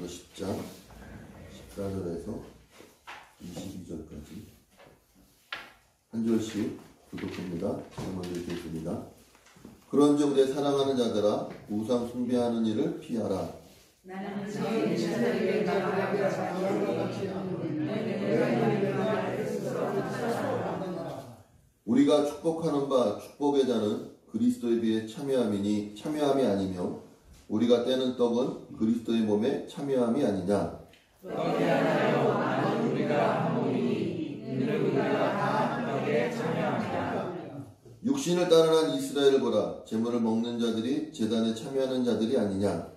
10장 14절에서 22절까지 한 절씩 교독합니다. 제목을 읽겠습니다. 그런즉 내 사랑하는 자들아 우상 숭배하는 일을 피하라. 우리가 축복하는 바 축복의 자는 그리스도에 비해 참여함이 아니며 우리가 떼는 떡은 그리스도의 몸에 참여함이 아니냐. 육신을 따르는 이스라엘을 보라. 제물을 먹는 자들이 제단에 참여하는 자들이 아니냐.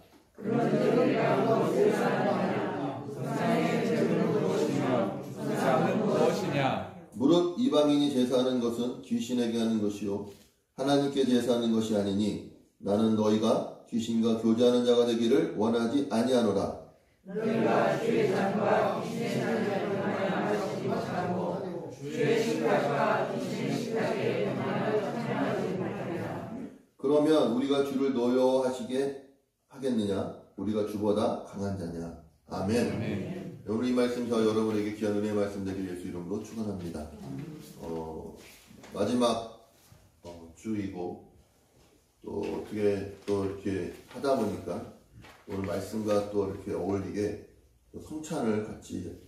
무릇 이방인이 제사하는 것은 귀신에게 하는 것이요 하나님께 제사하는 것이 아니니 나는 너희가 귀신과 교제하는 자가 되기를 원하지 아니하노라. 너희가 주의 잔과 귀신의 잔을 동하지 못하고 주의 식탁과 귀신의 식탁에 동하지 못하리라. 그러면 우리가 주를 노여워하시게 하겠느냐? 우리가 주보다 강한 자냐? 아멘. 오늘 이 말씀 저 여러분에게 귀한 은혜의 말씀 되길 예수 이름으로 축원합니다. 마지막 주이고 또 어떻게 또 이렇게 하다 보니까 오늘 말씀과 또 이렇게 어울리게 성찬을 같이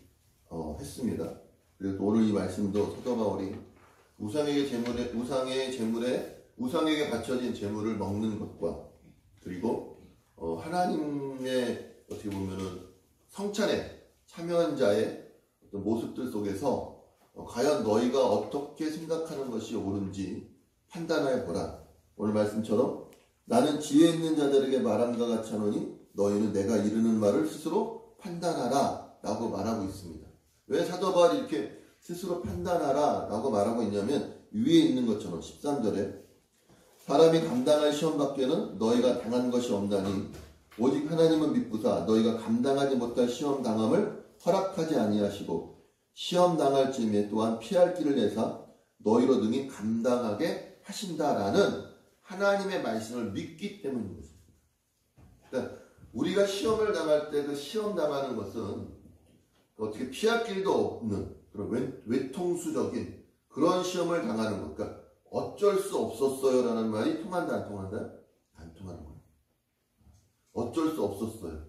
했습니다. 그리고 또 오늘 이 말씀도 사도 바울이 우상에게 바쳐진 제물을 먹는 것과 그리고 하나님의 어떻게 보면은 성찬에 참여한 자의 어떤 모습들 속에서 과연 너희가 어떻게 생각하는 것이 옳은지 판단하여 보라. 오늘 말씀처럼 나는 지혜 있는 자들에게 말함과 같이 하노니 너희는 내가 이르는 말을 스스로 판단하라 라고 말하고 있습니다. 왜 사도 바울이 이렇게 스스로 판단하라 라고 말하고 있냐면 위에 있는 것처럼 13절에 사람이 감당할 시험 밖에는 너희가 당한 것이 없나니 오직 하나님은 믿부사 너희가 감당하지 못할 시험 당함을 허락하지 아니하시고 시험 당할 즈음에 또한 피할 길을 내사 너희로 능히 감당하게 하신다라는 하나님의 말씀을 믿기 때문인 것입니다. 그러니까 우리가 시험을 당할 때 그 시험 당하는 것은 어떻게 피할 길도 없는 그런 외통수적인 그런 시험을 당하는 것. 그러니까 어쩔 수 없었어요 라는 말이 통한다 안 통한다? 안 통하는 거예요. 어쩔 수 없었어요.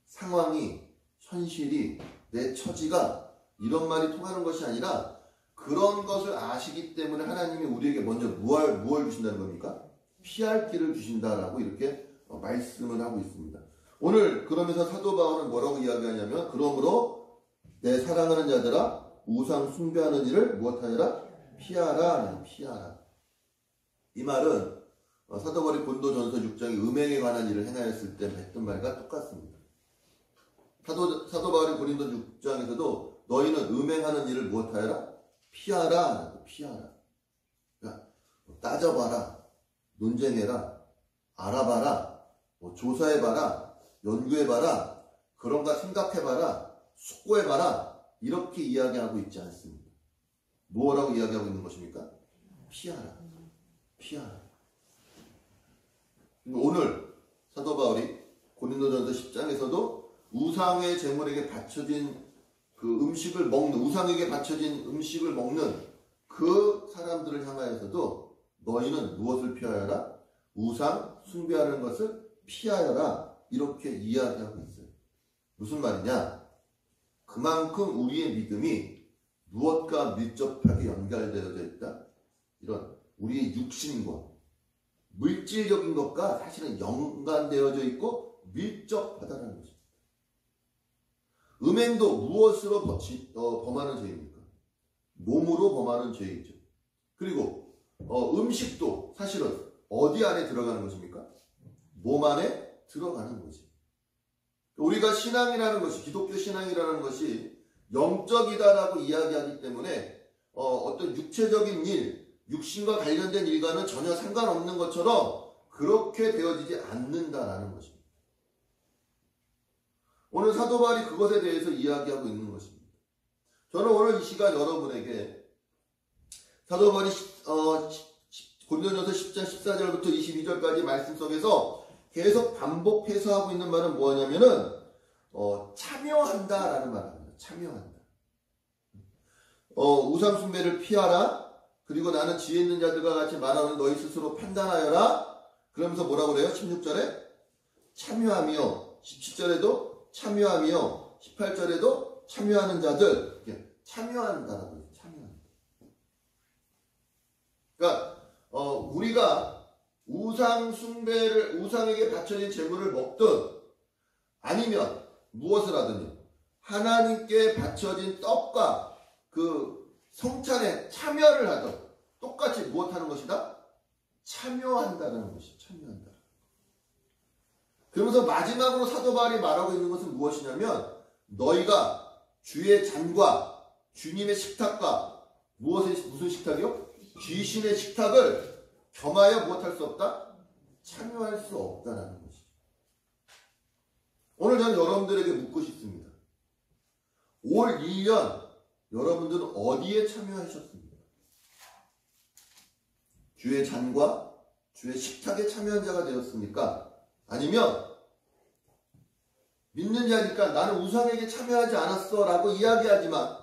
상황이, 현실이, 내 처지가 이런 말이 통하는 것이 아니라 그런 것을 아시기 때문에 하나님이 우리에게 먼저 무엇을 주신다는 겁니까? 피할 길을 주신다라고 이렇게 말씀을 하고 있습니다. 오늘 그러면서 사도 바울은 뭐라고 이야기하냐면 그러므로 내 사랑하는 자들아 우상 숭배하는 일을 무엇하여라? 피하라. 이 말은 사도 바울이 고린도전서 6장에 음행에 관한 일을 행하였을 때 했던 말과 똑같습니다. 사도 바울이 고린도 6장에서도 너희는 음행하는 일을 무엇하여라? 피하라. 그러니까 따져봐라. 논쟁해라. 알아봐라. 조사해봐라. 연구해봐라. 그런가 생각해봐라. 숙고해봐라. 이렇게 이야기하고 있지 않습니다. 뭐라고 이야기하고 있는 것입니까? 피하라. 오늘 사도 바울이 고린도전서 10장에서도 우상의 제물에게 바쳐진 우상에게 바쳐진 음식을 먹는 그 사람들을 향하여서도 너희는 무엇을 피하여라? 우상 숭배하는 것을 피하여라. 이렇게 이야기하고 있어요. 무슨 말이냐? 그만큼 우리의 믿음이 무엇과 밀접하게 연결되어져 있다? 이런 우리의 육신과 물질적인 것과 사실은 연관되어져 있고 밀접하다는 것입니다. 음행도 무엇으로 범하는 죄입니까? 몸으로 범하는 죄이죠. 그리고 음식도 사실은 어디 안에 들어가는 것입니까? 몸 안에 들어가는 것이. 우리가 신앙이라는 것이 기독교 신앙이라는 것이 영적이다라고 이야기하기 때문에 어떤 육체적인 일, 육신과 관련된 일과는 전혀 상관없는 것처럼 그렇게 되어지지 않는다라는 것입니다. 오늘 사도 바울이 그것에 대해서 이야기하고 있는 것입니다. 저는 오늘 이 시간 여러분에게 사도 바울이 고린도전서 10장 14절부터 22절까지 말씀 속에서 계속 반복해서 하고 있는 말은 뭐냐면은 참여한다라는 말을 합니다. 참여한다. 우상 숭배를 피하라. 그리고 나는 지혜 있는 자들과 같이 말하는 너희 스스로 판단하여라. 그러면서 뭐라고 그래요? 16절에 참여하며, 17절에도 참여하며, 18절에도 참여하는 자들, 참여한다라고 해요. 참여한다. 그러니까 우리가 우상 숭배를, 우상에게 바쳐진 제물을 먹든 아니면 무엇을 하든요, 하나님께 바쳐진 떡과 그 성찬에 참여를 하든 똑같이 무엇하는 것이다? 참여한다는 것이 참여한다. 그러면서 마지막으로 사도 바울이 말하고 있는 것은 무엇이냐면, 너희가 주의 잔과 주님의 식탁과 무슨 식탁이요? 귀신의 식탁을 겸하여 무엇할 수 없다? 참여할 수 없다라는 것이죠. 오늘 저는 여러분들에게 묻고 싶습니다. 올 1년 여러분들은 어디에 참여하셨습니까? 주의 잔과 주의 식탁에 참여한 자가 되었습니까? 아니면 믿는 자니까 나는 우상에게 참여하지 않았어 라고 이야기하지만,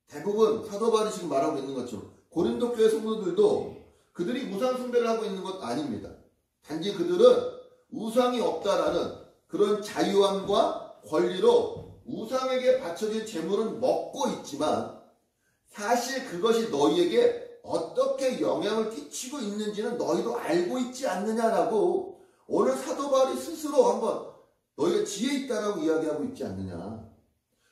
대부분 사도 바울이 지금 말하고 있는 것처럼 고린도 교회 성도들도 그들이 우상 숭배를 하고 있는 것 아닙니다. 단지 그들은 우상이 없다라는 그런 자유함과 권리로 우상에게 바쳐진 제물은 먹고 있지만, 사실 그것이 너희에게 어떻게 영향을 끼치고 있는지는 너희도 알고 있지 않느냐라고 오늘 사도 바울이 스스로 한번 너희가 지혜 있다라고 이야기하고 있지 않느냐.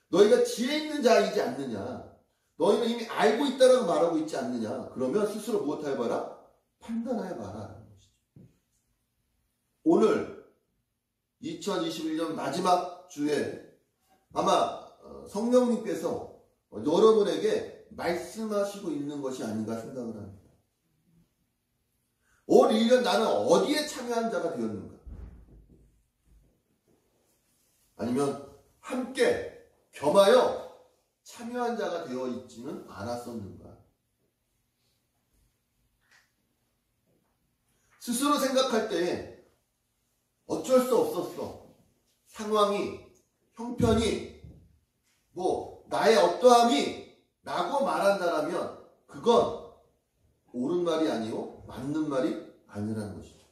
너희가 지혜 있는 자이지 않느냐. 너희는 이미 알고 있다라고 말하고 있지 않느냐. 그러면 스스로 무엇 해봐라? 판단해봐라. 오늘 2021년 마지막 주에 아마 성령님께서 여러분에게 말씀하시고 있는 것이 아닌가 생각을 합니다. 올 1년 나는 어디에 참여한 자가 되었는가? 아니면 함께 겸하여 참여한 자가 되어 있지는 않았었는가? 스스로 생각할 때 어쩔 수 없었어. 상황이, 형편이, 나의 어떠함이 라고 말한다라면 그건 옳은 말이 아니고 맞는 말이 아니라는 것이죠.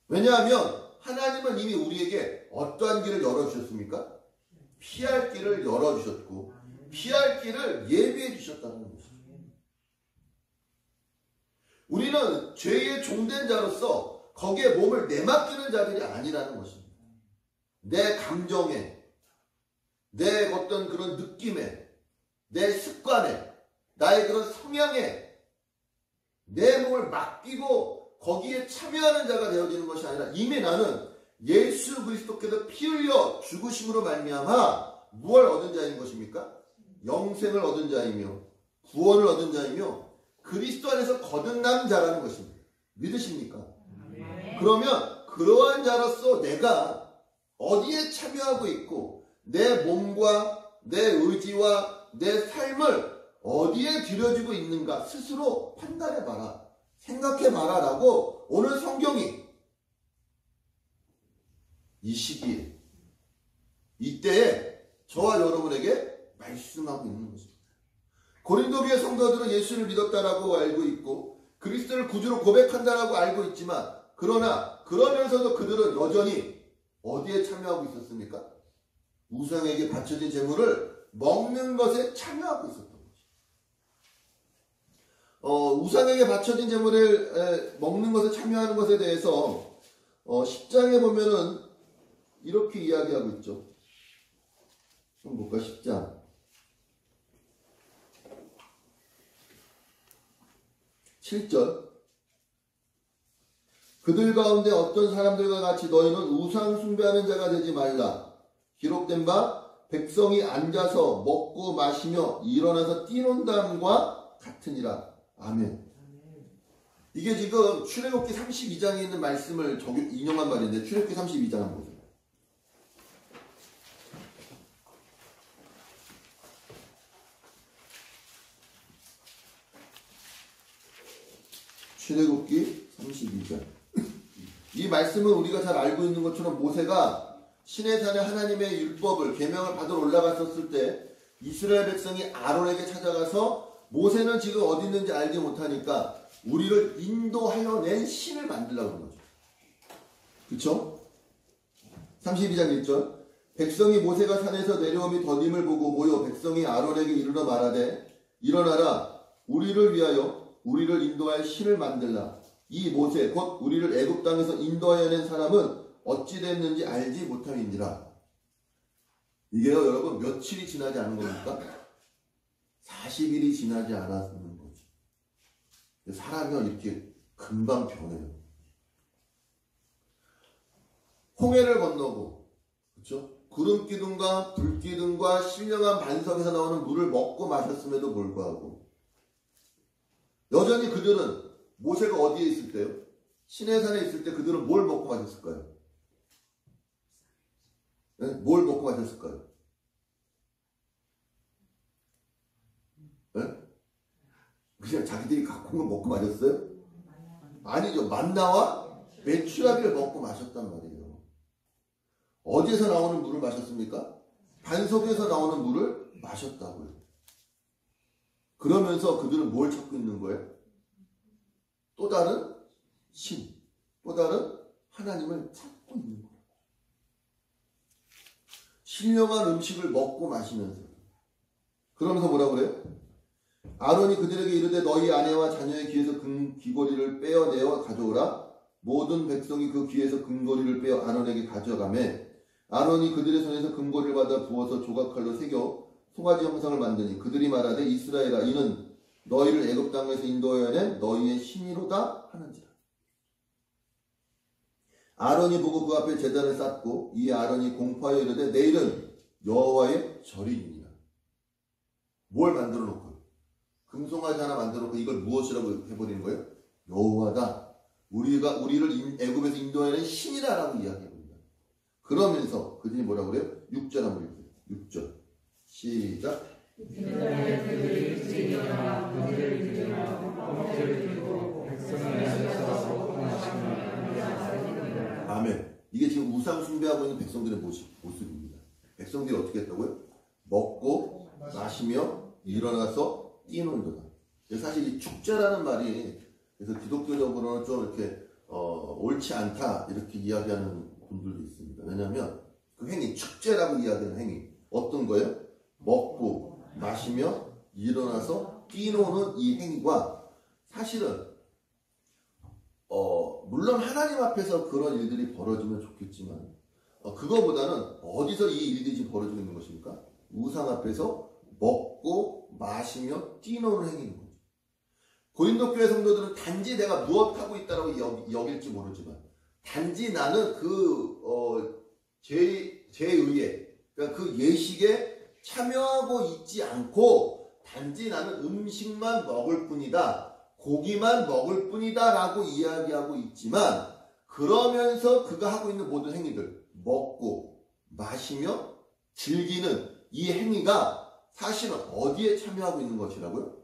왜냐하면 하나님은 이미 우리에게 어떠한 길을 열어주셨습니까? 피할 길을 열어주셨고 피할 길을 예비해 주셨다는 것이죠. 우리는 죄의 종된 자로서 거기에 몸을 내맡기는 자들이 아니라는 것입니다. 내 감정에, 내 어떤 그런 느낌에, 내 습관에, 나의 그런 성향에 내 몸을 맡기고 거기에 참여하는 자가 되어지는 것이 아니라, 이미 나는 예수 그리스도께서 피 흘려 죽으심으로 말미암아 무엇을 얻은 자인 것입니까? 영생을 얻은 자이며 구원을 얻은 자이며 그리스도 안에서 거듭난 자라는 것입니다. 믿으십니까? 그러면 그러한 자로서 내가 어디에 참여하고 있고 내 몸과 내 의지와 내 삶을 어디에 들여지고 있는가 스스로 판단해봐라, 생각해봐라 라고 오늘 성경이 이 시기에, 이때에 저와 여러분에게 말씀하고 있는 것입니다. 고린도 교회 성도들은 예수를 믿었다라고 알고 있고 그리스도를 구주로 고백한다라고 알고 있지만, 그러면서도 그들은 여전히 어디에 참여하고 있었습니까? 우상에게 바쳐진 제물을 먹는 것에 참여하고 있었던 것이죠. 우상에게 바쳐진 제물을 먹는 것에 참여하는 것에 대해서 10장에 보면은 이렇게 이야기하고 있죠. 좀 볼까? 10장 7절. 그들 가운데 어떤 사람들과 같이 너희는 우상 숭배하는 자가 되지 말라. 기록된 바 백성이 앉아서 먹고 마시며 일어나서 뛰논다함과 같으니라. 아멘. 이게 지금 출애굽기 32장에 있는 말씀을 인용한 말인데, 출애굽기 32장 한번 보세요. 출애굽기 32장. 이 말씀은 우리가 잘 알고 있는 것처럼 모세가 시내산에 하나님의 율법을 계명을 받으러 올라갔었을 때 이스라엘 백성이 아론에게 찾아가서 모세는 지금 어디 있는지 알지 못하니까 우리를 인도하여 낸 신을 만들라고 하는 거죠. 그쵸? 32장 1절 백성이 모세가 산에서 내려오미 더딤을 보고 모여 백성이 아론에게 이르러 말하되 일어나라 우리를 위하여 우리를 인도할 신을 만들라. 이 모세 곧 우리를 애굽 땅에서 인도하여 낸 사람은 어찌 됐는지 알지 못함이니라. 이게요 여러분 며칠이 지나지 않은 겁니까? 40일이 지나지 않았는 거죠. 사람이 이렇게 금방 변해요. 홍해를 건너고 그렇죠? 구름 기둥과 불 기둥과 신령한 반석에서 나오는 물을 먹고 마셨음에도 불구하고 여전히 그들은 모세가 어디에 있을 때요? 시내산에 있을 때 그들은 뭘 먹고 마셨을까요? 네? 뭘 먹고 마셨을까요? 네? 그냥 자기들이 갖고 온 거 먹고 마셨어요? 아니죠. 만나와 메추라기를 먹고 마셨단 말이에요. 어디에서 나오는 물을 마셨습니까? 반석에서 나오는 물을 마셨다고요. 그러면서 그들은 뭘 찾고 있는 거예요? 또 다른 신, 또 다른 하나님을 찾고 있는 거예요. 신령한 음식을 먹고 마시면서. 그러면서 뭐라 그래요? 아론이 그들에게 이르되 너희 아내와 자녀의 귀에서 귀고리를 빼어내어 가져오라. 모든 백성이 그 귀에서 금고리를 빼어 아론에게 가져가매 아론이 그들의 손에서 금고리를 받아 부어서 조각칼로 새겨 송아지 형상을 만드니 그들이 말하되 이스라엘아 이는 너희를 애굽 땅에서 인도하여 낸 너희의 신이로다 하는지라. 아론이 보고 그 앞에 제단을 쌓고 이 아론이 공포하여 이르되 내일은 여호와의 절이니라. 뭘 만들어 놓고 금송아지 하나 만들어 놓고 이걸 무엇이라고 해버리는 거예요? 여호와다. 우리를 애굽에서 인도하여 낸 신이라라고 이야기합니다. 그러면서 그들이 뭐라고 그래요? 6절 한번 읽어요. 6절 시작. 아멘. 이게 지금 우상 숭배하고 있는 백성들의 모습입니다. 백성들이 어떻게 했다고요? 먹고 마시며 일어나서 뛰노는도다. 사실 이 축제라는 말이 그래서 기독교적으로는 좀 이렇게 옳지 않다 이렇게 이야기하는 분들도 있습니다. 왜냐하면 그 행위 축제라고 이야기하는 행위 어떤 거예요? 먹고 마시며 일어나서 뛰노는 이 행위가 사실은 물론 하나님 앞에서 그런 일들이 벌어지면 좋겠지만 그거보다는 어디서 이 일들이 지금 벌어지고 있는 것입니까? 우상 앞에서 먹고 마시며 뛰노는 행위인 거죠. 고린도 교회 성도들은 단지 내가 무엇하고 있다라고 여길지 모르지만 단지 나는 제의에 그러니까 그 예식에 참여하고 있지 않고 단지 나는 음식만 먹을 뿐이다. 고기만 먹을 뿐이다 라고 이야기하고 있지만 그러면서 그가 하고 있는 모든 행위들 먹고 마시며 즐기는 이 행위가 사실은 어디에 참여하고 있는 것이라고요?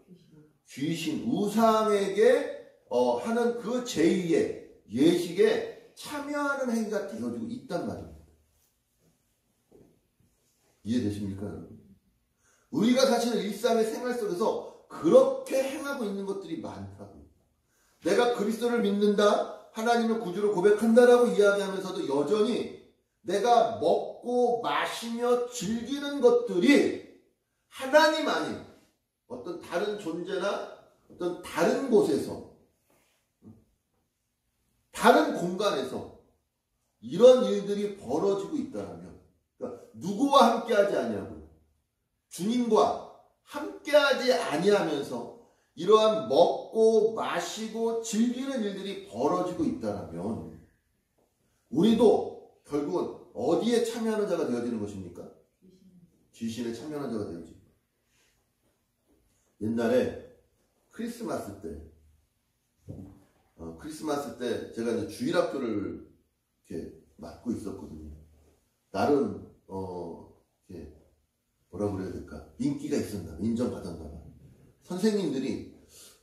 귀신, 우상에게 하는 그 제의의 예식에 참여하는 행위가 되어지고 있단 말입니다. 이해되십니까, 여러분? 우리가 사실은 일상의 생활 속에서 그렇게 행하고 있는 것들이 많다고. 내가 그리스도를 믿는다, 하나님을 구주로 고백한다라고 이야기하면서도 여전히 내가 먹고 마시며 즐기는 것들이 하나님 아닌 어떤 다른 존재나 어떤 다른 곳에서 다른 공간에서 이런 일들이 벌어지고 있다면 그러니까 누구와 함께하지 아니하고 주님과 함께하지 아니하면서 이러한 먹고 마시고 즐기는 일들이 벌어지고 있다면 우리도 결국은 어디에 참여하는 자가 되어지는 것입니까? 귀신에 참여하는 자가 되어지고. 옛날에 크리스마스 때 제가 이제 주일학교를 이렇게 맡고 있었거든요. 나름 이렇게 뭐라고 그래야 될까? 인기가 있었나? 인정받았나 봐. 선생님들이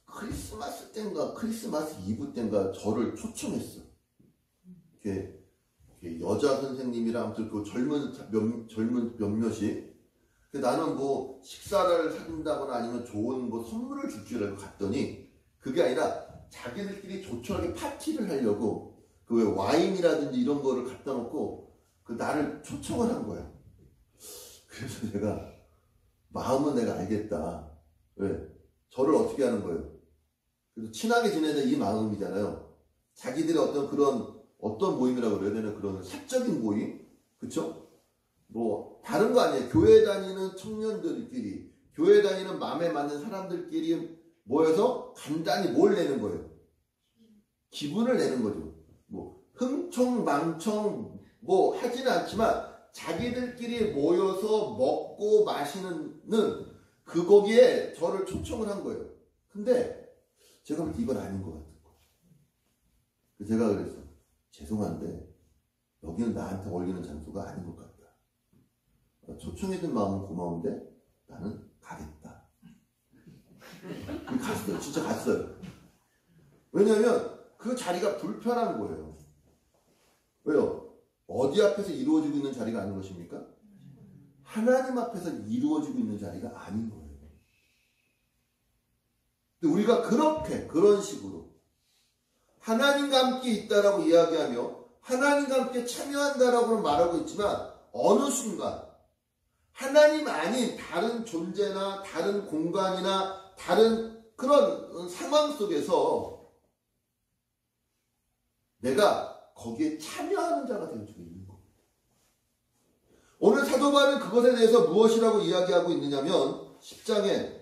크리스마스 땐가 크리스마스 이브 땐가 저를 초청했어. 이렇게 여자 선생님이랑 아무튼 그 젊은 몇몇이 나는 뭐 식사를 사준다거나 아니면 좋은 뭐 선물을 줄 줄 알고 갔더니 그게 아니라 자기들끼리 조촐하게 파티를 하려고 그 왜 와인이라든지 이런 거를 갖다 놓고 그 나를 초청을 한 거야. 그래서 내가 마음은 내가 알겠다. 왜? 저를 어떻게 하는 거예요? 그래서 친하게 지내는 이 마음이잖아요. 자기들의 어떤 모임이라고 그래야 되나 그런 사적인 모임? 그쵸? 뭐 다른 거 아니에요. 교회 다니는 청년들끼리 교회 다니는 마음에 맞는 사람들끼리 모여서 간단히 뭘 내는 거예요? 기분을 내는 거죠. 뭐 흥청망청 뭐 하지는 않지만 자기들끼리 모여서 먹고 마시는 그 거기에 저를 초청을 한 거예요. 근데 제가 볼 때 이건 아닌 것 같은 거예요. 제가 그랬어. 죄송한데 여기는 나한테 어울리는 장소가 아닌 것 같다. 초청해준 마음은 고마운데 나는 가겠다. 갔어요. 진짜 갔어요. 왜냐하면 그 자리가 불편한 거예요. 왜요? 어디 앞에서 이루어지고 있는 자리가 아닌 것입니까? 하나님 앞에서 이루어지고 있는 자리가 아닌 거예요. 근데 우리가 그런 식으로 하나님과 함께 있다라고 이야기하며 하나님과 함께 참여한다라고는 말하고 있지만 어느 순간 하나님 아닌 다른 존재나 다른 공간이나 다른 그런 상황 속에서 내가 거기에 참여하는 자가 될 수 있는 거예요. 오늘 사도 바울은 그것에 대해서 무엇이라고 이야기하고 있느냐면 10장에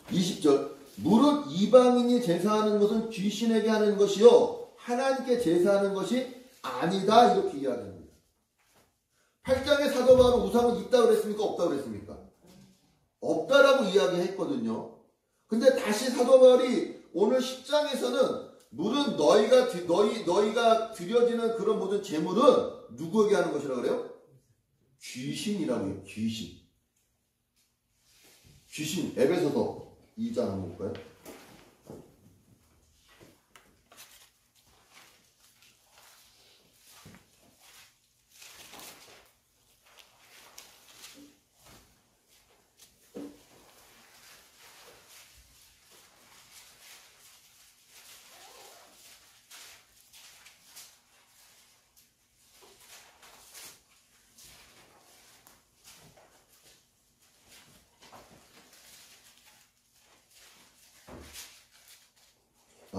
20절 무릇 이방인이 제사하는 것은 귀신에게 하는 것이요 하나님께 제사하는 것이 아니다 이렇게 이야기합니다. 8장에 사도 바울은 우상은 있다고 그랬습니까? 없다고 그랬습니까? 없다라고 이야기했거든요. 근데 다시 사도 바울이 오늘 10장에서는 무릇 너희가 드려지는 그런 모든 제물은 누구에게 하는 것이라고 그래요? 귀신이라고 해요. 귀신. 에베소서 2장 한번 볼까요?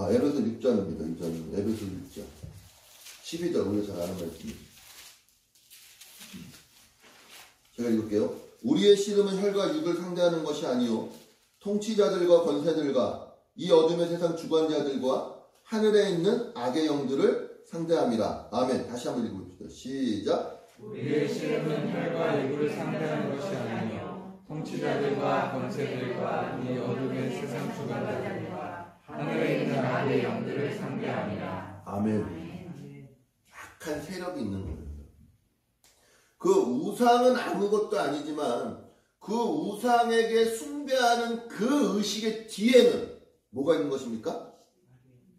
에베소 6장입니다. 에베소 6장 12절 우리가 잘 아는 말씀입니다. 제가 읽을게요. 우리의 씨름은 혈과 육을 상대하는 것이 아니요 통치자들과 권세들과 이 어둠의 세상 주관자들과 하늘에 있는 악의 영들을 상대함이라. 아멘. 다시 한번 읽어봅시다. 시작. 우리의 씨름은 혈과 육을 상대하는 것이 아니요 통치자들과 권세들과 이 어둠의 세상 주관자들과 하늘에 있는 악의 영들을 상대함이라. 아멘. 악한 세력이 있는 거예요. 그 우상은 아무것도 아니지만 그 우상에게 숭배하는 그 의식의 뒤에는 뭐가 있는 것입니까?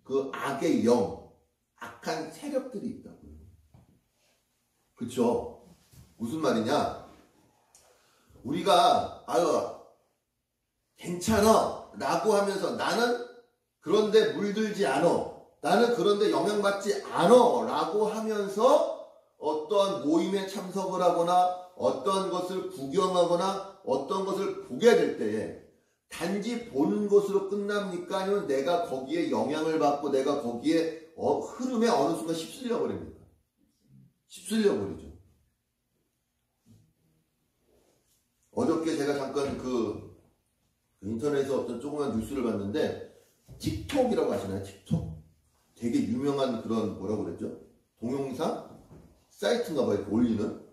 그 악의 영, 악한 세력들이 있다고요. 그렇죠? 무슨 말이냐? 우리가 괜찮아 라고 하면서 나는 그런데 물들지 않아. 나는 그런데 영향받지 않아. 라고 하면서 어떠한 모임에 참석을 하거나 어떤 것을 구경하거나 어떤 것을 보게 될 때에 단지 보는 것으로 끝납니까? 아니면 내가 거기에 영향을 받고 내가 거기에 흐름에 어느 순간 휩쓸려 버립니까? 휩쓸려 버리죠. 어저께 제가 잠깐 그 인터넷에서 어떤 조그만 뉴스를 봤는데 틱톡이라고 아시나요? 틱톡? 되게 유명한 그런 뭐라고 그랬죠? 동영상? 사이트인가 봐요. 이렇게 올리는.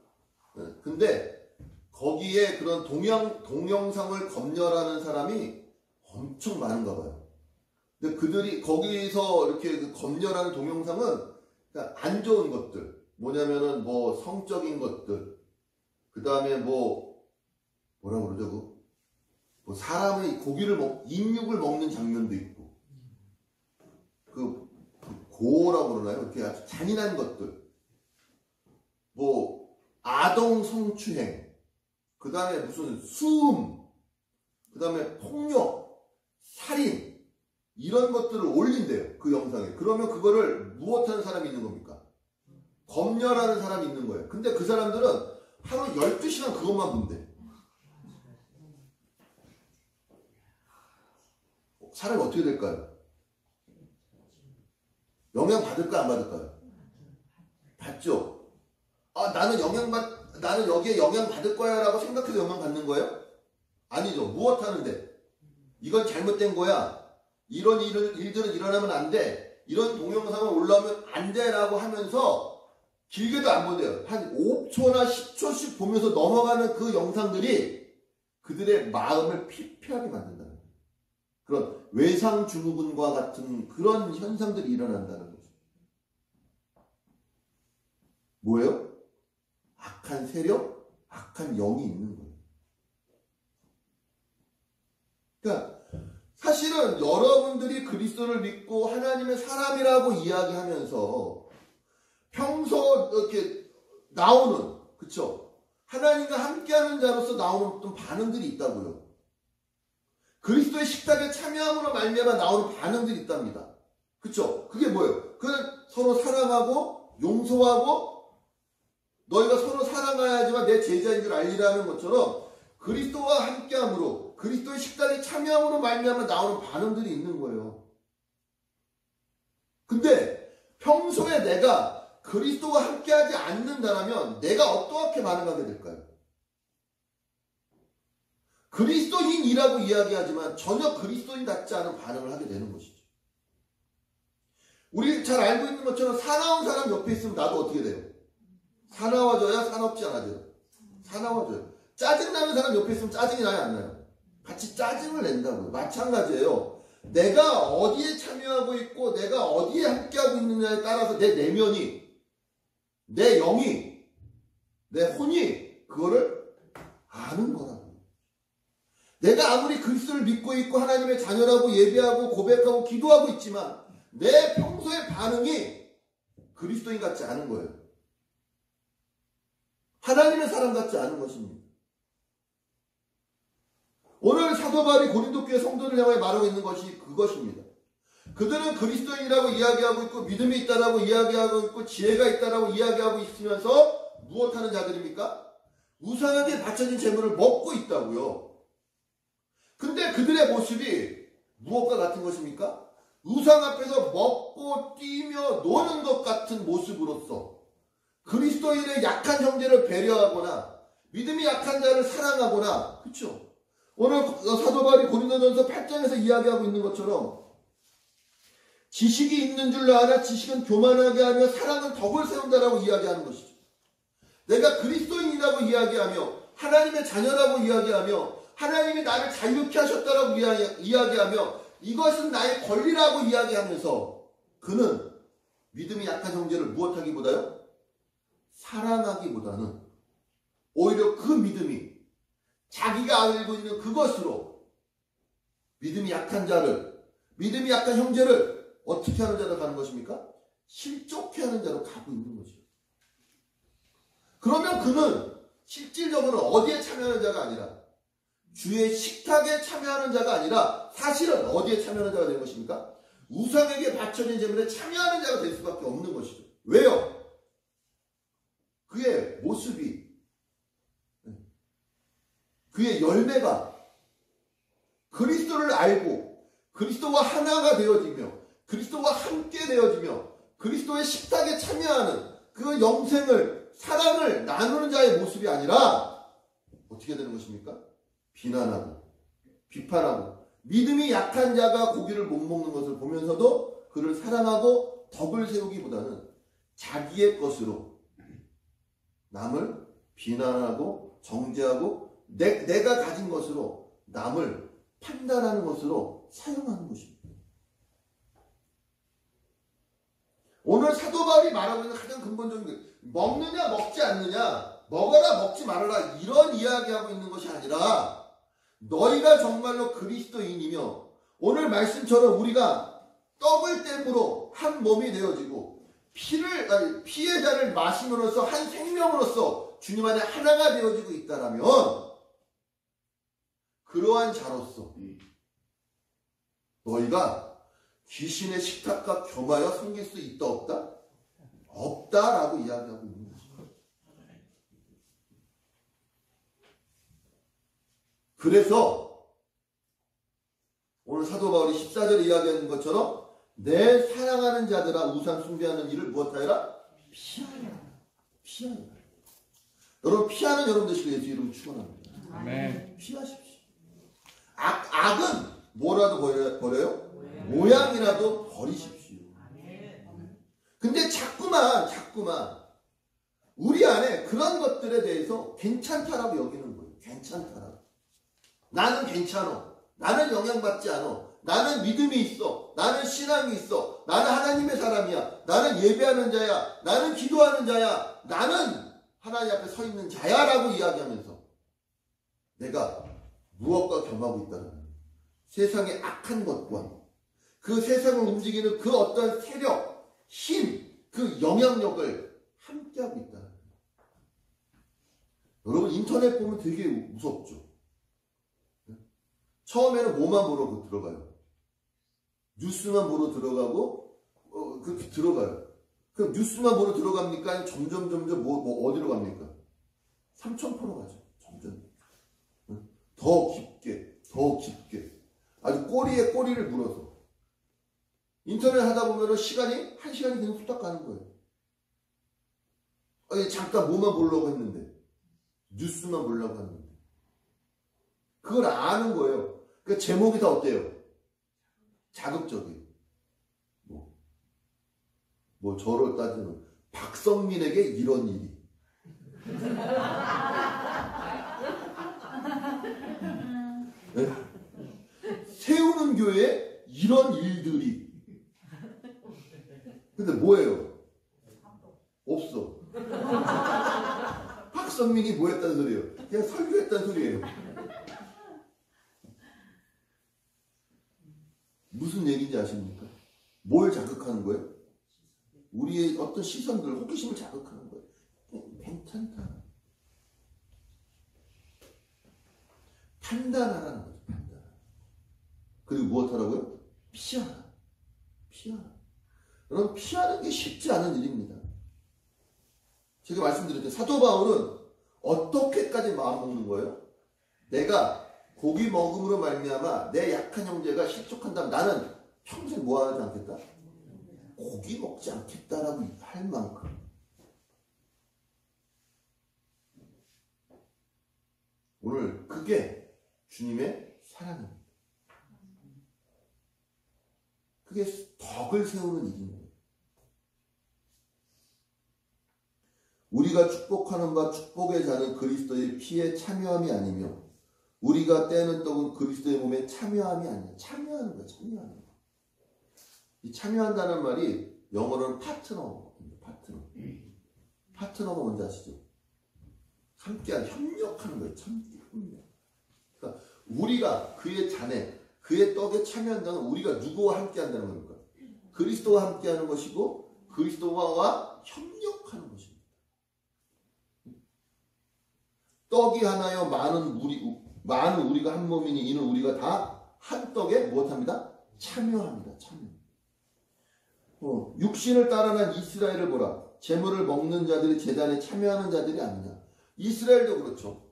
근데 거기에 그런 동영상을 검열하는 사람이 엄청 많은가 봐요. 근데 그들이 거기서 이렇게 검열하는 동영상은 안 좋은 것들. 뭐냐면은 뭐 성적인 것들. 그 다음에 뭐라고 그러죠? 뭐 사람의 인육을 먹는 장면도 있고 그 고라고 그러나요? 이렇게 아주 잔인한 것들. 뭐, 아동 성추행. 그 다음에 무슨 수음. 그 다음에 폭력, 살인. 이런 것들을 올린대요. 그 영상에. 그러면 그거를 무엇하는 사람이 있는 겁니까? 검열하는 사람이 있는 거예요. 근데 그 사람들은 하루 12시간 그것만 본대. 사람이 어떻게 될까요? 영향 받을까 안 받을까요? 받죠. 아, 나는 여기에 영향 받을 거야 라고 생각해서 영향 받는 거예요? 아니죠. 무엇 하는데? 이건 잘못된 거야. 이런 일들은 일어나면 안 돼. 이런 동영상을 올라오면 안 돼 라고 하면서 길게도 안 본대요. 한 5초나 10초씩 보면서 넘어가는 그 영상들이 그들의 마음을 피폐하게 만든다는 거예요. 그런 외상증후군과 같은 그런 현상들이 일어난다는 거죠. 뭐예요? 악한 세력, 악한 영이 있는 거예요. 그러니까 사실은 여러분들이 그리스도를 믿고 하나님의 사람이라고 이야기하면서 평소 이렇게 나오는, 그쵸? 하나님과 함께하는 자로서 나오는 어떤 반응들이 있다고요. 그리스도의 식탁에 참여함으로 말미암아 나오는 반응들이 있답니다. 그쵸? 그게 뭐예요? 그건 서로 사랑하고 용서하고 너희가 서로 사랑해야지만 내 제자인 줄 알리라는 것처럼 그리스도와 함께함으로 그리스도의 식탁에 참여함으로 말미암아 나오는 반응들이 있는 거예요. 근데 평소에 내가 그리스도와 함께하지 않는다면 내가 어떻게 반응하게 될까요? 그리스도인이라고 이야기하지만 전혀 그리스도인 같지 않은 반응을 하게 되는 것이죠. 우리 잘 알고 있는 것처럼 사나운 사람 옆에 있으면 나도 어떻게 돼요? 사나워져야 사납지 않아져요? 사나워져요. 짜증나는 사람 옆에 있으면 짜증이 나요? 안 나요? 같이 짜증을 낸다고요. 마찬가지예요. 내가 어디에 참여하고 있고 내가 어디에 함께하고 있느냐에 따라서 내 내면이, 내 영이, 내 혼이 그거를 아는 거라고요. 내가 아무리 그리스도를 믿고 있고 하나님의 자녀라고 예배하고 고백하고 기도하고 있지만 내 평소의 반응이 그리스도인 같지 않은 거예요. 하나님의 사람 같지 않은 것입니다. 오늘 사도 바울이 고린도 교회 성도를 향해 말하고 있는 것이 그것입니다. 그들은 그리스도인이라고 이야기하고 있고 믿음이 있다라고 이야기하고 있고 지혜가 있다라고 이야기하고 있으면서 무엇하는 자들입니까? 우상에게 바쳐진 재물을 먹고 있다고요. 근데 그들의 모습이 무엇과 같은 것입니까? 우상 앞에서 먹고 뛰며 노는 것 같은 모습으로서 그리스도인의 약한 형제를 배려하거나 믿음이 약한 자를 사랑하거나, 그렇죠? 오늘 사도 바울이 고린도전서 8장에서 이야기하고 있는 것처럼 지식이 있는 줄 아나 지식은 교만하게 하며 사랑은 덕을 세운다라고 이야기하는 것이죠. 내가 그리스도인이라고 이야기하며 하나님의 자녀라고 이야기하며 하나님이 나를 자유케 하셨다라고 이야기하며 이것은 나의 권리라고 이야기하면서 그는 믿음이 약한 형제를 무엇하기보다요? 사랑하기보다는 오히려 그 믿음이 자기가 알고 있는 그것으로 믿음이 약한 자를, 믿음이 약한 형제를 어떻게 하는 자로 가는 것입니까? 실족해 하는 자로 가고 있는 거죠. 그러면 그는 실질적으로 어디에 참여하는 자가 아니라 주의 식탁에 참여하는 자가 아니라 사실은 어디에 참여하는 자가 되는 것입니까? 우상에게 바쳐진 재물에 참여하는 자가 될 수밖에 없는 것이죠. 왜요? 그의 모습이, 그의 열매가 그리스도를 알고 그리스도와 하나가 되어지며 그리스도와 함께 되어지며 그리스도의 식탁에 참여하는 그 영생을, 사랑을 나누는 자의 모습이 아니라 어떻게 되는 것입니까? 비난하고 비판하고 믿음이 약한 자가 고기를 못 먹는 것을 보면서도 그를 사랑하고 덕을 세우기보다는 자기의 것으로 남을 비난하고 정죄하고 내가 가진 것으로 남을 판단하는 것으로 사용하는 것입니다. 오늘 사도 바울이 말하고 있는 가장 근본적인 게 먹느냐 먹지 않느냐, 먹어라 먹지 말아라 이런 이야기하고 있는 것이 아니라 너희가 정말로 그리스도인이며 오늘 말씀처럼 우리가 떡을 땜으로 한 몸이 되어지고 피의 잔을 마심으로써 한 생명으로서 주님 안에 하나가 되어지고 있다라면 그러한 자로서 너희가 귀신의 식탁과 겸하여 섬길 수 있다 없다? 없다라고 이야기하고 있는 거죠. 그래서 오늘 사도 바울이 14절에 이야기하는 것처럼 내 사랑하는 자들아 우상 숭배하는 일을 무엇하여라? 피하라. 피하라. 여러분 피하는 여러분 되시고 예수 이름으로 축원합니다. 아멘. 피하십시오. 악은 뭐라도 버려요? 모양이라도 버리십시오. 근데 자꾸만 우리 안에 그런 것들에 대해서 괜찮다라고 여기는 거예요. 괜찮다라고. 나는 괜찮아. 나는 영향받지 않아. 나는 믿음이 있어. 나는 신앙이 있어. 나는 하나님의 사람이야. 나는 예배하는 자야. 나는 기도하는 자야. 나는 하나님 앞에 서 있는 자야 라고 이야기하면서 내가 무엇과 겸하고 있다는 거예요. 세상의 악한 것과 그 세상을 움직이는 그 어떤 세력, 힘, 그 영향력을 함께하고 있다는 거예요. 여러분 인터넷 보면 되게 무섭죠. 처음에는 뭐만 보러 들어가요? 뉴스만 보러 들어가고 그렇게 들어가요. 그럼 뉴스만 보러 들어갑니까? 점점 뭐 어디로 갑니까? 삼천포로 가죠. 점점 더 깊게 아주 꼬리에 꼬리를 물어서 인터넷 하다 보면은 시간이 1시간이 그냥 후딱 가는 거예요. 아니, 잠깐 뭐만 보려고 했는데 뉴스만 보려고 했는데 그걸 아는 거예요. 그 제목이 다 어때요? 자극적이에요. 뭐 저를 따지면 박성민에게 이런 일이. 네? 세우는 교회에 이런 일들이. 근데 뭐예요? 없어. 박성민이 뭐 했다는 소리예요? 그냥 설교했다는 소리예요. 무슨 얘기인지 아십니까? 뭘 자극하는 거예요? 우리의 어떤 시선들, 호기심을 자극하는 거예요. 괜찮다. 판단하라는 거죠. 판단. 그리고 무엇하라고요? 피하라. 여러분 피하는 게 쉽지 않은 일입니다. 제가 말씀드렸죠. 사도 바울은 어떻게까지 마음먹는 거예요? 내가 고기 먹음으로 말미암아 내 약한 형제가 실족한다면 나는 평생 뭐 하지 않겠다? 고기 먹지 않겠다라고 할 만큼. 오늘 그게 주님의 사랑입니다. 그게 덕을 세우는 일입니다. 우리가 축복하는 바 축복의 자는 그리스도의 피에 참여함이 아니며 우리가 떼는 떡은 그리스도의 몸에 참여함이 아니야. 참여하는 거야. 참여하는 거. 이 참여한다는 말이 영어로는 파트너거든요. 파트너가 뭔지 아시죠? 함께하는, 협력하는 거예요. 협력. 그러니까 우리가 그의 잔에, 그의 떡에 참여한다는 우리가 누구와 함께한다는 겁니까? 그리스도와 함께하는 것이고 그리스도와 협력하는 것입니다. 떡이 하나여 많은 우리가 한 몸이니 이는 우리가 다 한 떡에 무엇합니다? 참여합니다. 참여. 육신을 따라난 이스라엘을 보라. 제물을 먹는 자들이 제단에 참여하는 자들이 아니냐. 이스라엘도 그렇죠.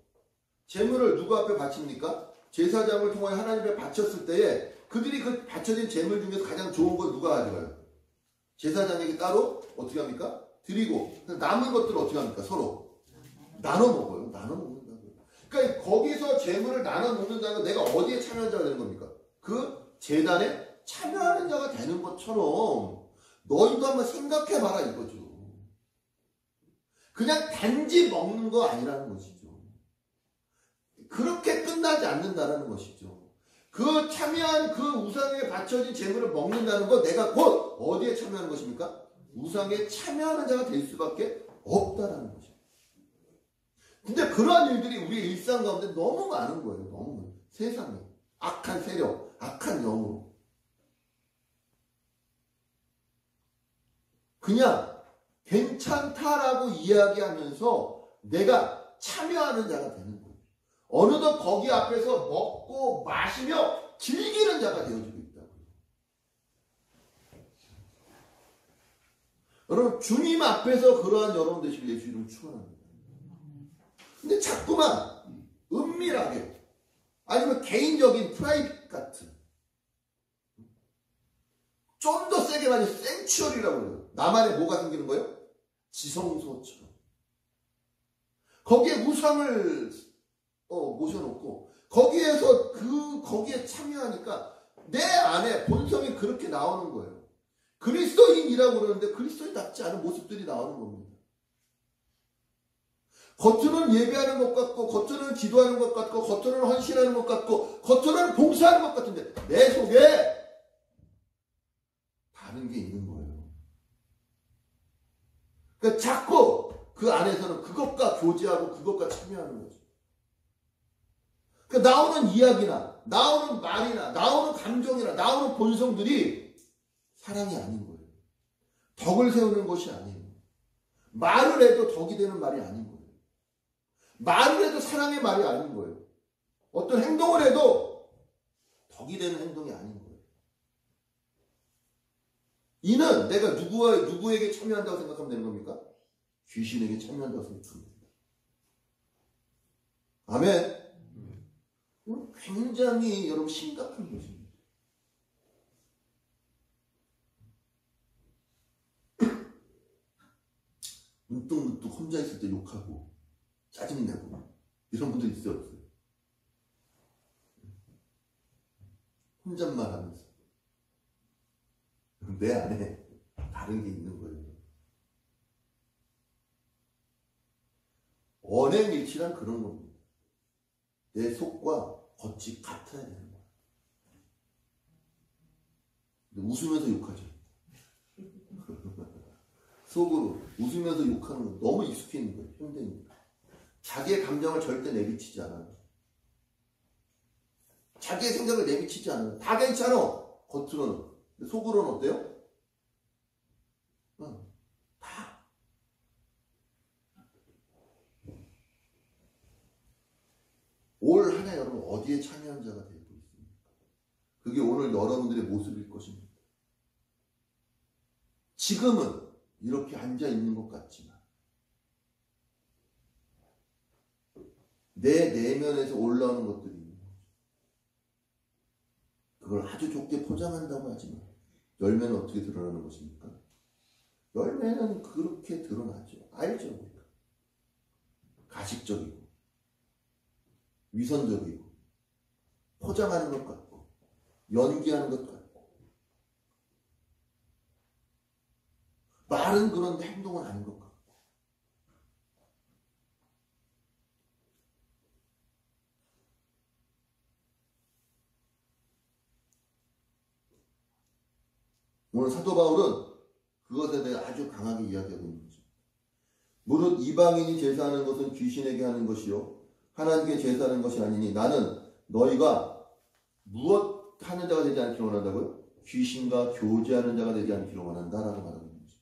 제물을 누구 앞에 바칩니까? 제사장을 통하여 하나님 앞에 바쳤을 때에 그들이 그 바쳐진 제물 중에서 가장 좋은 건 누가 가져가요? 제사장에게 따로 어떻게 합니까? 드리고 남은 것들을 어떻게 합니까? 서로 나눠 먹어요. 나눠 먹는다고요. 그러니까 거기서 제물을 나눠 먹는다는 건 내가 어디에 참여한 자가 되는 겁니까? 그 제단에 참여하는 자가 되는 것처럼 너희도 한번 생각해봐라 이거죠. 그냥 단지 먹는 거 아니라는 것이죠. 그렇게 끝나지 않는다는 것이죠. 그 참여한 그 우상에 바쳐진 제물을 먹는다는 건 내가 곧 어디에 참여하는 것입니까? 우상에 참여하는 자가 될 수밖에 없다라는 거죠. 근데 그러한 일들이 우리의 일상 가운데 너무 많은 거예요. 너무. 세상에. 악한 세력, 악한 영으로. 그냥 괜찮다라고 이야기하면서 내가 참여하는 자가 되는 거예요. 어느덧 거기 앞에서 먹고 마시며 즐기는 자가 되어지고 있다고요. 여러분, 주님 앞에서 그러한 여러분 되시길 예수 이름으로 축원합니다. 근데 자꾸만 은밀하게 아니면 개인적인 프라이빗 같은 좀 더 세게 말해 생츄얼이라고 그래요. 나만의 뭐가 생기는 거예요? 지성소처럼. 거기에 우상을 모셔놓고 거기에서 거기에 참여하니까 내 안에 본성이 그렇게 나오는 거예요. 그리스도인이라고 그러는데 그리스도인답지 않은 모습들이 나오는 겁니다. 겉으로는 예배하는 것 같고 겉으로는 기도하는 것 같고 겉으로는 헌신하는 것 같고 겉으로는 봉사하는 것 같은데 내 속에 다른 게 있는 거예요. 그러니까 자꾸 그 안에서는 그것과 교제하고 그것과 참여하는 거죠. 그러니까 나오는 이야기나 나오는 말이나 나오는 감정이나 나오는 본성들이 사랑이 아닌 거예요. 덕을 세우는 것이 아니에요. 말을 해도 덕이 되는 말이 아닌 거예요. 말을 해도 사랑의 말이 아닌 거예요. 어떤 행동을 해도 덕이 되는 행동이 아닌 거예요. 이는 내가 누구에게 참여한다고 생각하면 되는 겁니까? 귀신에게 참여한다고 생각하면 됩니다. 아멘. 굉장히 여러분 심각한 것입니다. 문득문득 혼자 있을 때 욕하고 짜증내고 이런 분들 있어요, 없어요? 혼잣말 하면서 내 안에 다른 게 있는 거예요. 언행일치란 그런 겁니다. 내 속과 겉이 같아야 되는 거예요. 근데 웃으면서 욕하죠. 속으로 웃으면서 욕하는 거 너무 익숙해 있는 거예요. 현대인들. 자기의 감정을 절대 내비치지 않아요. 자기의 생각을 내비치지 않아요. 다 괜찮아. 겉으로는. 근데 속으로는 어때요? 다. 올 한 해 여러분 어디에 참여한 자가 되고 있습니까? 그게 오늘 여러분들의 모습일 것입니다. 지금은 이렇게 앉아 있는 것 같지만 내 내면에서 올라오는 것들이 있는 거죠. 그걸 아주 좋게 포장한다고 하지만 열매는 어떻게 드러나는 것입니까? 열매는 그렇게 드러나죠. 알죠, 우리가. 가식적이고 위선적이고 포장하는 것 같고 연기하는 것 같고 말은 그런데 행동은 아닌 것 같고 오늘 사도 바울은 그것에 대해 아주 강하게 이야기하고 있는 거죠. 무릇 이방인이 제사하는 것은 귀신에게 하는 것이요 하나님께 제사하는 것이 아니니 나는 너희가 무엇 하는 자가 되지 않기를 원한다고요? 귀신과 교제하는 자가 되지 않기를 원한다라고 말하고 있는 거죠.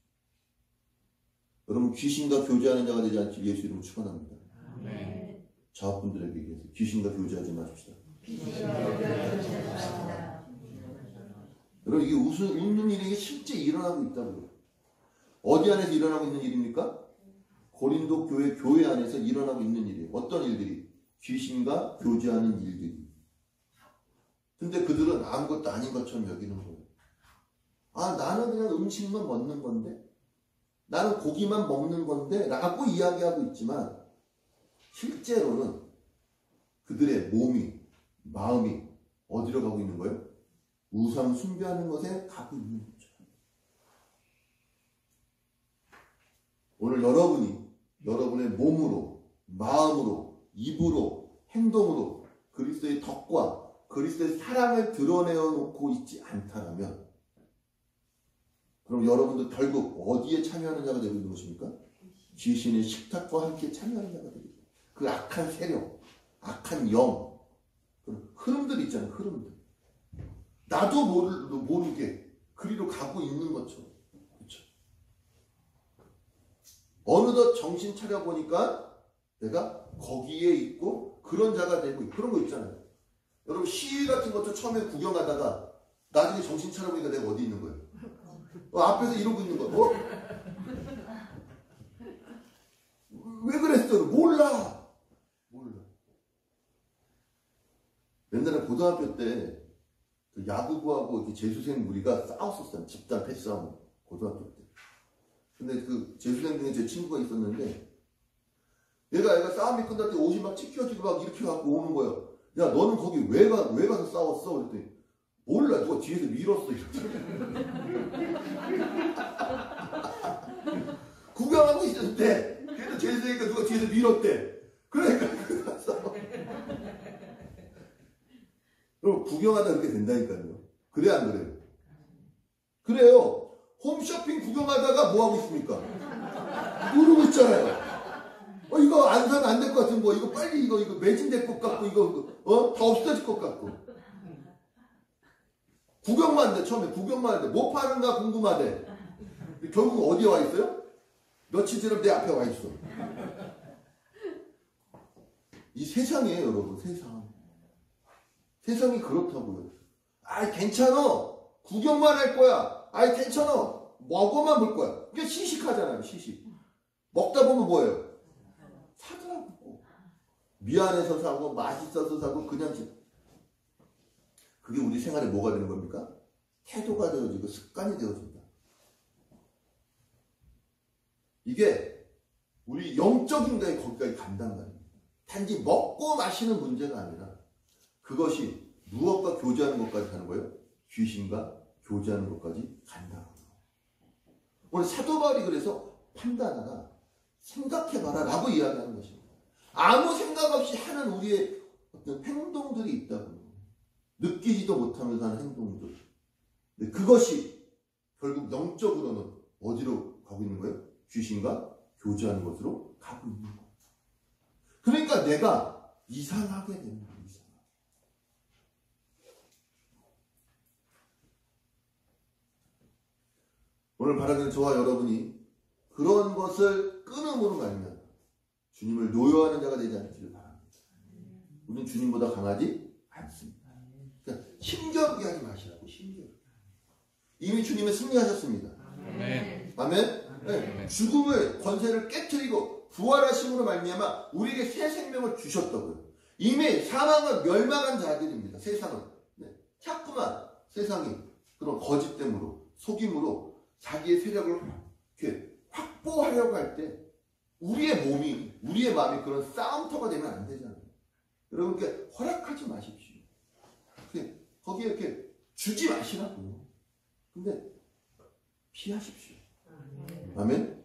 여러분 귀신과 교제하는 자가 되지 않기를 예수 이름으로 축원합니다. 네. 자업분들에게 얘기해서 귀신과 교제하지 마십시다. 여러분 이게 웃는 일이 실제 일어나고 있다고요. 어디 안에서 일어나고 있는 일입니까? 고린도 교회 안에서 일어나고 있는 일이에요. 어떤 일들이? 귀신과 교제하는 일들이. 근데 그들은 아무것도 아닌 것처럼 여기는 거예요. 아, 나는 그냥 음식만 먹는 건데, 나는 고기만 먹는 건데 라고 이야기하고 있지만 실제로는 그들의 몸이, 마음이 어디로 가고 있는 거예요? 우상 숭배하는 것에 가고 있는 거죠. 오늘 여러분의 몸으로, 마음으로, 입으로, 행동으로 그리스도의 덕과 그리스도의 사랑을 드러내어 놓고 있지 않다면 그럼 여러분도 결국 어디에 참여하는 자가 되고 있는 것입니까? 귀신의 식탁과 함께 참여하는 자가 되고 있습니다. 그 악한 세력, 악한 영, 흐름들 있잖아요. 흐름들. 나도 모르게 그리로 가고 있는 것처럼. 그렇죠? 어느덧 정신 차려보니까 내가 거기에 있고 그런 자가 되고 그런 거 있잖아요. 여러분 시위 같은 것도 처음에 구경하다가 나중에 정신 차려보니까 내가 어디 있는 거예요. 앞에서 이러고 있는 거예요. 왜 그랬어? 몰라. 옛날에 고등학교 때 그 야구부하고 이렇게 재수생 무리가 싸웠었어요. 집단 패싸움. 고등학교 때. 근데 그 재수생 중에 제 친구가 있었는데 얘가 싸움이 끝날 때 옷이 막 찢겨지고 막 이렇게 갖고 오는 거야. 야 너는 거기 왜 가서 싸웠어? 그랬더니 몰라. 누가 뒤에서 밀었어. 이렇게. 구경하고 있었는데 그래도 재수생이니까 누가 뒤에서 밀었대. 그러니까 싸워. 그럼 구경하다 그렇게 된다니까요. 그래 안 그래요? 그래요. 홈쇼핑 구경하다가 뭐 하고 있습니까? 누르고 있잖아요. 이거 안 사면 안 될 것 같은 거, 이거 빨리 이거 매진될 것 같고, 이거 다 없어질 것 같고. 구경만 한대. 처음에 구경만 한대. 뭐 파는가 궁금하대. 결국 어디에 와 있어요? 며칠 지나면 내 앞에 와 있어. 이 세상이에요, 여러분. 세상이 그렇다고요. 괜찮아. 구경만 할 거야. 괜찮아. 먹어만 볼 거야. 이게 시식하잖아요, 시식. 먹다 보면 뭐예요? 사더라고. 미안해서 사고, 맛있어서 사고, 그냥 그게 우리 생활에 뭐가 되는 겁니까? 태도가 되어지고 습관이 되어진다. 이게 우리 영적인 거에 거기까지 간다는 거예요. 단지 먹고 마시는 문제가 아니라 그것이 무엇과 교제하는 것까지 가는 거예요? 귀신과 교제하는 것까지 간다고. 오늘 사도 바울이 그래서 판단하라, 생각해봐라 라고 이야기하는 것입니다. 아무 생각 없이 하는 우리의 어떤 행동들이 있다고. 느끼지도 못하면서 하는 행동들. 근데 그것이 결국 영적으로는 어디로 가고 있는 거예요? 귀신과 교제하는 것으로 가고 있는 거예요. 그러니까 내가 이상하게 되는 거예요. 오늘 바라는 저와 여러분이 그런 것을 끊음으로 말면 주님을 노여하는 자가 되지 않기를 바랍니다. 우리는 주님보다 강하지 않습니다. 그러니까 힘겨루게 하지 마시라고. 힘겨루게. 이미 주님은 승리하셨습니다. 아멘. 아멘? 네. 죽음을 권세를 깨트리고 부활하심으로 말미암아 우리에게 새 생명을 주셨다고요. 이미 사망은 멸망한 자들입니다. 세상은. 네. 자꾸만 세상이 그런 거짓됨으로 속임으로 자기의 세력을 이렇게 확보하려고 할 때 우리의 몸이, 우리의 마음이 그런 싸움터가 되면 안 되잖아요. 여러분께 허락하지 마십시오. 거기에 이렇게 주지 마시라고요. 근데 피하십시오. 아멘?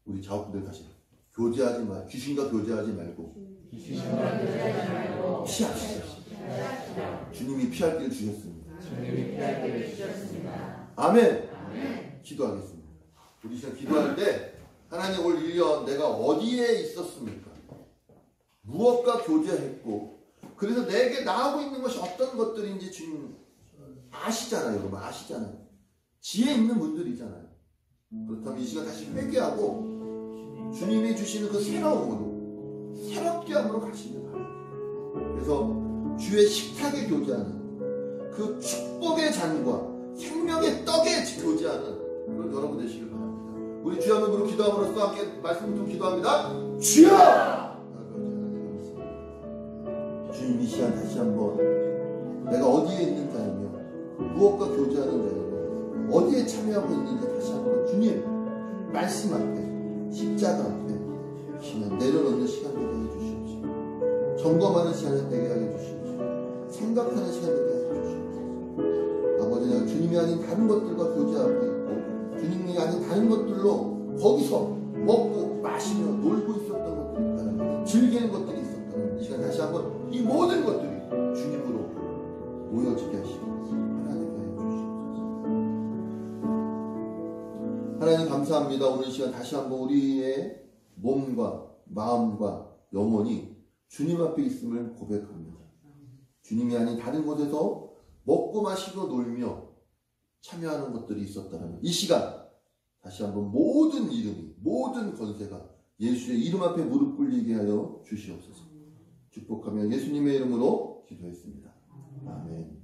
우리 자업분들 다시 교제하지 마. 귀신과 교제하지 말고 피하십시오. 주님이 피할 길을 주셨습니다. 아멘. 기도하겠습니다. 우리 시간 기도할 때 하나님 올 1년 내가 어디에 있었습니까? 무엇과 교제했고 그래서 내게 나오고 있는 것이 어떤 것들인지 주님 아시잖아요. 여러분 아시잖아요. 지혜 있는 분들이잖아요. 그렇다면 이 시간 다시 회개하고 주님이 주시는 그 새로움으로 새롭게 함으로 가시길 바랍니다. 그래서 주의 식탁에 교제하는 그 축복의 잔과 생명의 떡에 교제하는 그런 여러분 되시길 바랍니다. 우리 주여 한번 부르고 기도함으로써 함께 말씀을 좀 기도합니다. 주여! 주님 이 시간 다시 한번 내가 어디에 있는 자이며 무엇과 교제하는 자이며 어디에 참여하고 있는지 다시 한번 주님 말씀 앞에 십자가 앞에 시간 내려놓는 시간 되게 해주시옵시고 점검하는 시간을 되게 하게 주시옵시고 생각하는 시간 되게 하게 주시옵시고 아버지 내가 주님이 아닌 다른 것들과 교제하고 있고 주님이 아닌 다른 것들로 거기서 먹고 마시며 놀고 있었던 것들이 있다면 즐기는 것들이 있었다면 이 시간 다시 한번 이 모든 것들이 주님으로 모여지게 하시고 하나님께 해주시옵소서. 하나님 감사합니다. 오늘 시간 다시 한번 우리의 몸과 마음과 영혼이 주님 앞에 있음을 고백합니다. 주님이 아닌 다른 곳에서 먹고 마시고 놀며 참여하는 것들이 있었다면 이 시간 다시 한번 모든 이름이, 모든 권세가 예수의 이름 앞에 무릎 꿇리게 하여 주시옵소서. 축복하며 예수님의 이름으로 기도했습니다. 아멘.